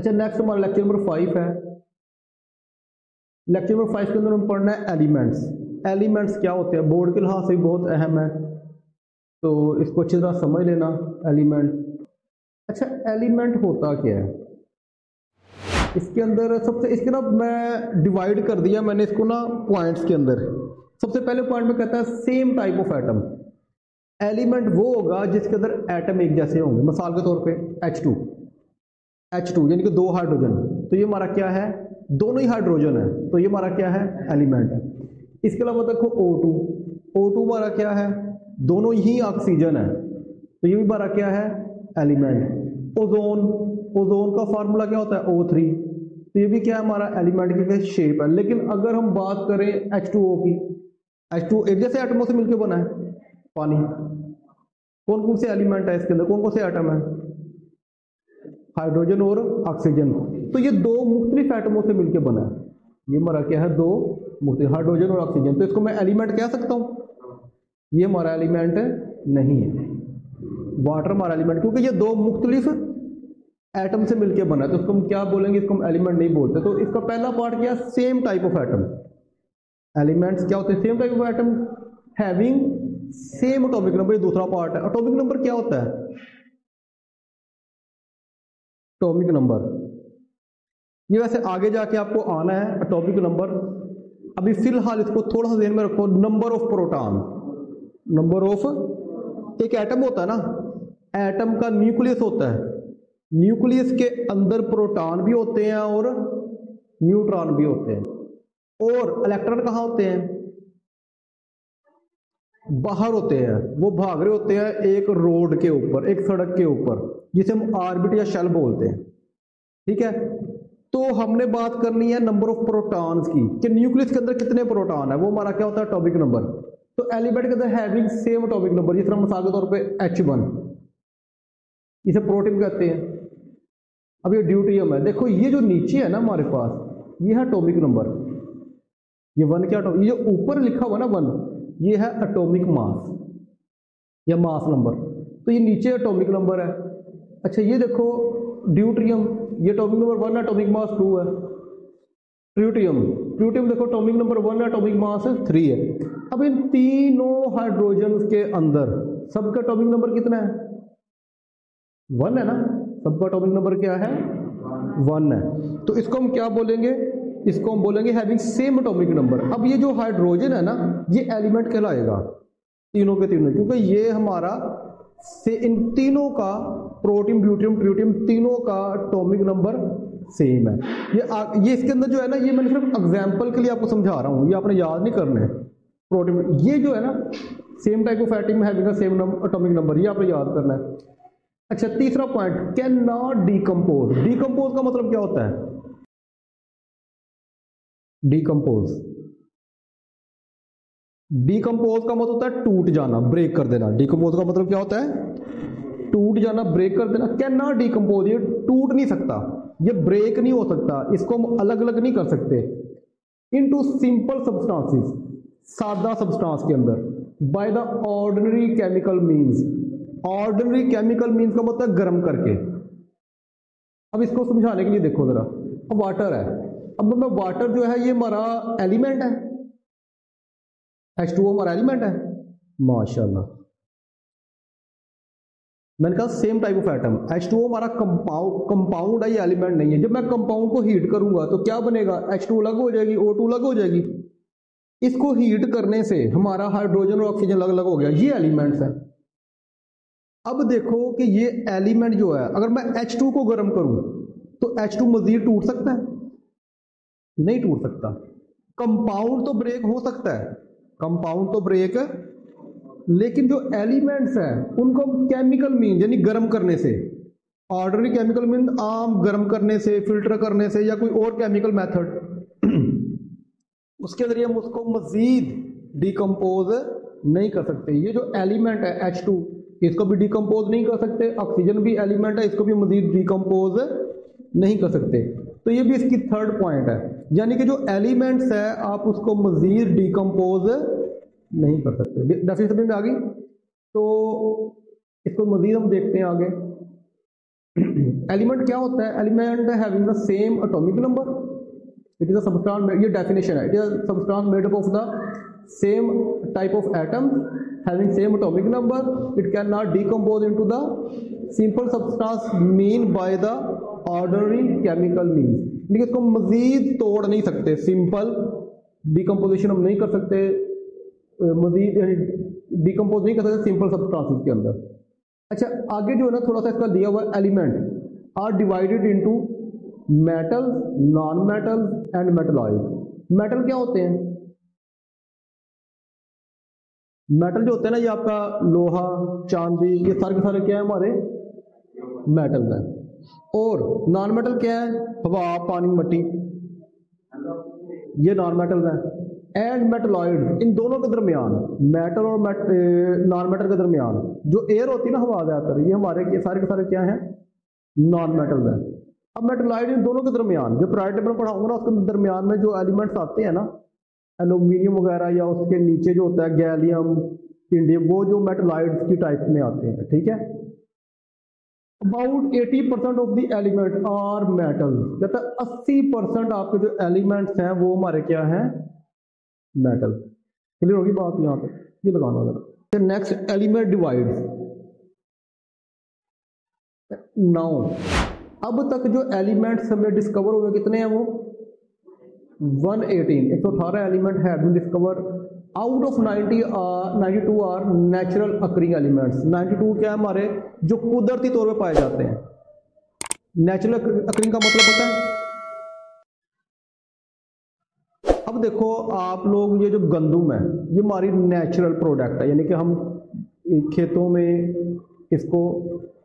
अच्छा नेक्स्ट हमारा lecture number 5 है। लेक्चर नंबर 5 के अंदर हम पढ़ना है एलिमेंट्स। एलिमेंट्स क्या होते हैं, बोर्ड के लिहाज से भी बहुत अहम है, तो इसको अच्छी तरह समझ लेना एलिमेंट। अच्छा एलिमेंट होता क्या है, इसके अंदर सबसे इसके ना मैं डिवाइड कर दिया मैंने इसको ना पॉइंट्स के अंदर। सबसे पहले पॉइंट में कहता है same type of atom. Element वो होगा जिसके अंदर एटम एक जैसे होंगे, मिसाल के तौर पे H2 यानी कि दो हाइड्रोजन, तो ये हमारा क्या है, दोनों ही हाइड्रोजन है, तो ये हमारा क्या है, एलिमेंट है। इसके अलावा देखो O2 हमारा क्या है, दोनों ही ऑक्सीजन है, तो ये भी हमारा क्या है, एलिमेंट। ओजोन का फार्मूला क्या होता है, O3, तो ये भी क्या है, हमारा एलिमेंट की शेप है। लेकिन अगर हम बात करें H2O की, H2 एक जैसे एटमों से मिलकर बना है पानी। कौन कौन से एलिमेंट है इसके अंदर, कौन कौन से एटम है, हाइड्रोजन और ऑक्सीजन, तो ये दो मुख्तलिफ एटमों से मिलकर बना है। ये हमारा क्या है, दो मुख्तलिफ हाइड्रोजन और ऑक्सीजन, तो इसको मैं एलिमेंट कह सकता हूं, ये हमारा एलिमेंट नहीं है। वाटर हमारा एलिमेंट, क्योंकि ये दो मुख्तलिफ एटम से मिलकर बना है, तो इसको हम क्या बोलेंगे, इसको हम एलिमेंट नहीं बोलते। तो इसका पहला पार्ट क्या, same type of atom. Elements क्या होते हैं, same type of atom having same atomic number. ये दूसरा पार्ट है। एटॉमिक नंबर क्या होता है, एटॉमिक नंबर ये वैसे आगे जाके आपको आना है एटॉमिक नंबर, अभी फिलहाल इसको थोड़ा सा ध्यान में रखो। Number of proton, number of, एक एटम होता है ना, एटम का न्यूक्लियस होता है, न्यूक्लियस के अंदर प्रोटॉन भी होते हैं और न्यूट्रॉन भी होते हैं, और इलेक्ट्रॉन कहाँ होते हैं, बाहर होते हैं, वो भाग रहे होते हैं एक रोड के ऊपर, एक सड़क के ऊपर, जिसे हम ऑर्बिट या शेल बोलते हैं। ठीक है, तो हमने बात करनी है नंबर ऑफ प्रोटॉन्स की, कि न्यूक्लियस के अंदर कितने प्रोटॉन है, वो हमारा क्या होता है, एटॉमिक नंबर। तो एलिमेंट के अंदर हैविंग सेम एटॉमिक नंबर, जिस तरह मिसाल के तौर पे H1, इसे प्रोटीन कहते हैं। अब ये ड्यूटेरियम है, देखो ये जो नीचे है ना हमारे पास, ये है एटॉमिक नंबर, ये 1 क्या, ये जो ऊपर लिखा हुआ ना 1, ये है एटॉमिक मास या मास नंबर, तो ये नीचे एटॉमिक नंबर है। अच्छा ये देखो ड्यूटेरियम, ये एटॉमिक नंबर 1 है, एटॉमिक मास 2 है। ट्रिटियम देखो एटॉमिक नंबर 1 है, एटॉमिक मास 3 है। अब इन तीनों हाइड्रोजन के अंदर सबका एटॉमिक नंबर कितना है, 1 है ना, सबका एटॉमिक नंबर क्या है, 1 है। तो इसको हम क्या बोलेंगे, इसको हम बोलेंगे हैविंग सेम एटॉमिक नंबर। अब ये जो हाइड्रोजन है ना, ये एलिमेंट कहलाएगा तीनों के तीनों, क्योंकि ये हमारा से इन तीनों का, प्रोटीन ड्यूटेरियम ट्रिटियम, तीनों का एटॉमिक नंबर सेम है। ये इसके अंदर जो है ना, ये मैंने सिर्फ एग्जांपल के लिए आपको समझा रहा हूं, ये आपने याद नहीं करना है। प्रोटीन ये जो है ना, same type of atom having same atomic number, ये आपने याद करना है। अच्छा तीसरा point, can not decompose. Decompose का मतलब क्या होता है, डिकम्पोज का मतलब होता है टूट जाना, ब्रेक कर देना। डिकम्पोज का मतलब क्या होता है, टूट जाना, ब्रेक कर देना। कैन नॉट डिकम्पोज, ये टूट नहीं सकता, ये ब्रेक नहीं हो सकता, इसको हम अलग अलग नहीं कर सकते। इनटू सिंपल सब्सटेंसेस, सादा सब्सटेंस के अंदर, by the ordinary chemical means. Ordinary chemical means का मतलब गर्म करके। अब इसको समझाने के लिए देखो जरा, अब वाटर है, अब मैं वाटर जो है ये हमारा एलिमेंट है, H2O हमारा एलिमेंट है, माशाल्लाह। मैंने कहा same type of atom, H2O हमारा कंपाउंड है, ये एलिमेंट नहीं है। जब मैं कंपाउंड को हीट करूंगा तो क्या बनेगा, H2O अलग हो जाएगी, O2 अलग हो जाएगी। इसको हीट करने से हमारा हाइड्रोजन और ऑक्सीजन अलग अलग हो गया, ये एलिमेंट्स है। अब देखो कि ये एलिमेंट जो है, अगर मैं H2 को गर्म करूं तो H2 मजीद टूट सकता है, नहीं टूट सकता। कंपाउंड तो ब्रेक हो सकता है, कंपाउंड तो ब्रेक, लेकिन जो एलिमेंट्स हैं उनको हम केमिकल मीन यानी गर्म करने से, ऑर्डिनरी केमिकल मीन आम गर्म करने से, फिल्टर करने से, या कोई और केमिकल मेथड, उसके जरिए हम उसको मजीद डिकम्पोज नहीं कर सकते। ये जो एलिमेंट है H2, इसको भी डिकम्पोज नहीं कर सकते। ऑक्सीजन भी एलिमेंट है, इसको भी मजीद डिकम्पोज नहीं कर सकते। तो ये भी इसकी थर्ड पॉइंट है, यानी कि जो एलिमेंट्स है आप उसको मजीद डिकम्पोज नहीं कर सकते। डेफिनेशन समझ में आ गई, तो इसको मजीद हम देखते हैं आगे। एलिमेंट क्या होता है? Element having the same atomic number, it is a substance, ये डेफिनेशन है, it is a substance made up of the same type of atom having same atomic number, it can not decompose into the simple substance mean by the ordinary chemical means, लेकिन इसको मजीद तोड़ नहीं सकते, simple decomposition हम नहीं कर सकते, मजीद decompose नहीं कर सकते सिंपल सब्सटेंसेस के अंदर। अच्छा, आगे जो है ना थोड़ा सा इसका दिया हुआ element are divided into metals, non metals and metalloids. Metal क्या होते हैं? मेटल जो होते हैं ना, ये आपका लोहा, चांदी, ये सारे के सारे क्या है हमारे मेटल्स हैं। और नॉन मेटल क्या है? हवा, पानी, मिट्टी, ये नॉन मेटल्स हैं। एंड मेटलॉइड, इन दोनों के दरमियान, मेटल और नॉन मेटल के दरमियान जो एयर होती है ना हवा ज्यादातर, ये हमारे के सारे क्या हैं? नॉन मेटल्स हैं। अब मेटलॉइड इन दोनों के दरमियान जो पीरियोडिक टेबल पढ़ाऊंगा ना, उसके दरमियान में जो एलिमेंट्स आते हैं ना, एल्यूमिनियम वगैरह, या उसके नीचे जो होता है गैलियम, इंडियम, वो जो मेटलॉइड्स की टाइप में आते हैं, ठीक है। About 80% of the element are metal, कहता है 80% आपके जो एलिमेंट्स हैं वो हमारे क्या हैं? मेटल। क्लियर होगी बात यहाँ पे? ये लगाना जरा। Next, element divides. नाउ अब तक जो एलिमेंट्स हमें डिस्कवर हुए कितने हैं? वो 118 element have been discover. Out of 92 are natural occurring elements. 92 क्या है हमारे? जो कुदरती तौर पे पाए जाते हैं। नेचुरल अकरिंग का मतलब पता है? अब देखो आप लोग, ये जो गंदुम है ये हमारी नेचुरल प्रोडक्ट है, यानी कि हम खेतों में इसको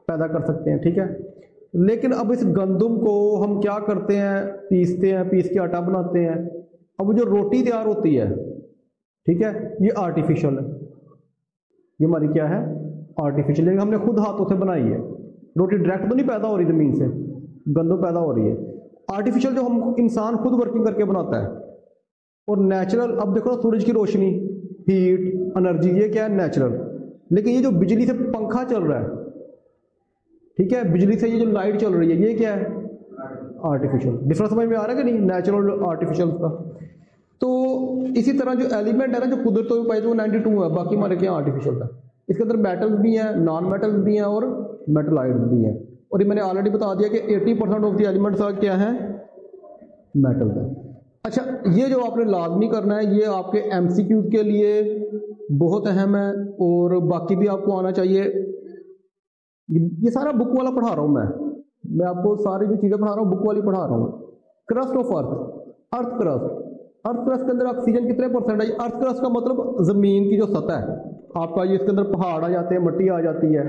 पैदा कर सकते हैं, ठीक है। लेकिन अब इस गंदुम को हम क्या करते हैं? पीसते हैं, पीस के आटा बनाते हैं। अब जो रोटी तैयार होती है, ठीक है, ये आर्टिफिशियल है, ये हमारी क्या है? आर्टिफिशियल, लेकिन हमने खुद हाथों से बनाई है। रोटी डायरेक्ट तो नहीं पैदा हो रही ज़मीन से, गंदुम पैदा हो रही है। आर्टिफिशियल जो हम इंसान खुद वर्किंग करके बनाता है। और नेचुरल, अब देखो ना, सूरज की रोशनी, हीट, एनर्जी, ये क्या है? नेचुरल। लेकिन ये जो बिजली से पंखा चल रहा है, ठीक है, बिजली से ये जो लाइट चल रही है, ये क्या है? आर्टिफिशियल। डिफरेंस समझ में आ रहा है कि नहीं? नेचुरल और आर्टिफिशियल का। तो इसी तरह जो एलिमेंट है ना, जो कुदरत में पाए, जो 92 है, बाकी हमारे क्या? आर्टिफिशियल है। इसके अंदर मेटल्स भी हैं, नॉन मेटल्स भी हैं और मेटलॉइड्स भी हैं। और ये मैंने ऑलरेडी बता दिया कि 80% ऑफ द एलिमेंट्स क्या हैं? मेटल्स हैं। अच्छा, ये जो आपने लाजमी करना है, ये आपके एमसीक्यू के लिए बहुत अहम है, और बाकी भी आपको आना चाहिए। ये सारा बुक वाला पढ़ा रहा हूँ मैं आपको सारी जो चीज़ें पढ़ा रहा हूँ बुक वाली पढ़ा रहा हूँ। Crust of earth, earth crust, earth crust के अंदर ऑक्सीजन कितने परसेंट है? अर्थ क्रस्ट का मतलब ज़मीन की जो सतह है आपका, ये इसके अंदर पहाड़ आ जाते हैं, मिट्टी आ जाती है,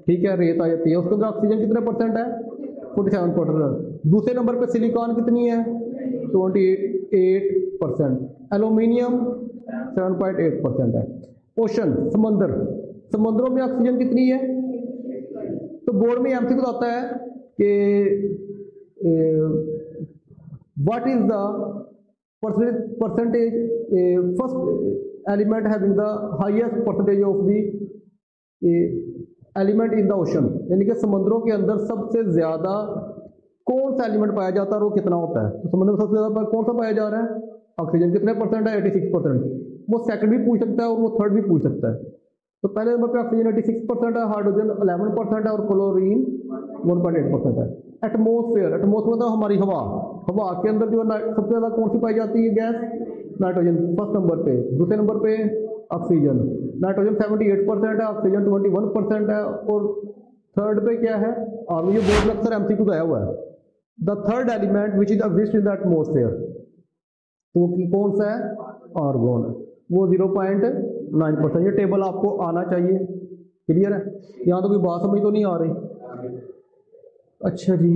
ठीक है, रेत आ जाती है, उसके अंदर ऑक्सीजन कितने परसेंट है? 47%। दूसरे नंबर पे सिलिकॉन कितनी है? 28%। एल्यूमिनियम 7.8% है। ओशन, समंदर, समंदरों में ऑक्सीजन कितनी है? तो बोर्ड में एमसीक्यू आता है कि what is the percentage first element having the highest percentage of the element in the ocean, यानी कि समंदरों के अंदर सबसे ज्यादा कौन सा एलिमेंट पाया जाता है और वो कितना होता है? तो समंदर में सबसे ज्यादा कौन सा पाया जा रहा है? ऑक्सीजन। कितने परसेंट है? 86%। वो सेकंड भी पूछ सकता है और वो थर्ड भी पूछ सकता है। तो पहले नंबर पे ऑक्सीजन 86% है, हाइड्रोजन 11% है और क्लोरीन 1.8% है। एटमोस्फेयर, एटमोस्फेयर तो हमारी हवा, हवा के अंदर जो सबसे ज्यादा कौन सी पाई जाती है गैस? नाइट्रोजन फर्स्ट नंबर पे। दूसरे नंबर पे ऑक्सीजन, नाइट्रोजन 78% है, ऑक्सीजन 21% है, और थर्ड पे क्या है? और ये बोर्ड में अक्सर एमसीक्यू आया हुआ है, the third element which is exist in the atmosphere, तो कौन सा है? आर्गोन, वो 0.9%। ये टेबल आपको आना चाहिए। क्लियर है? यहाँ तो कोई बात समझ तो नहीं आ रही? अच्छा जी।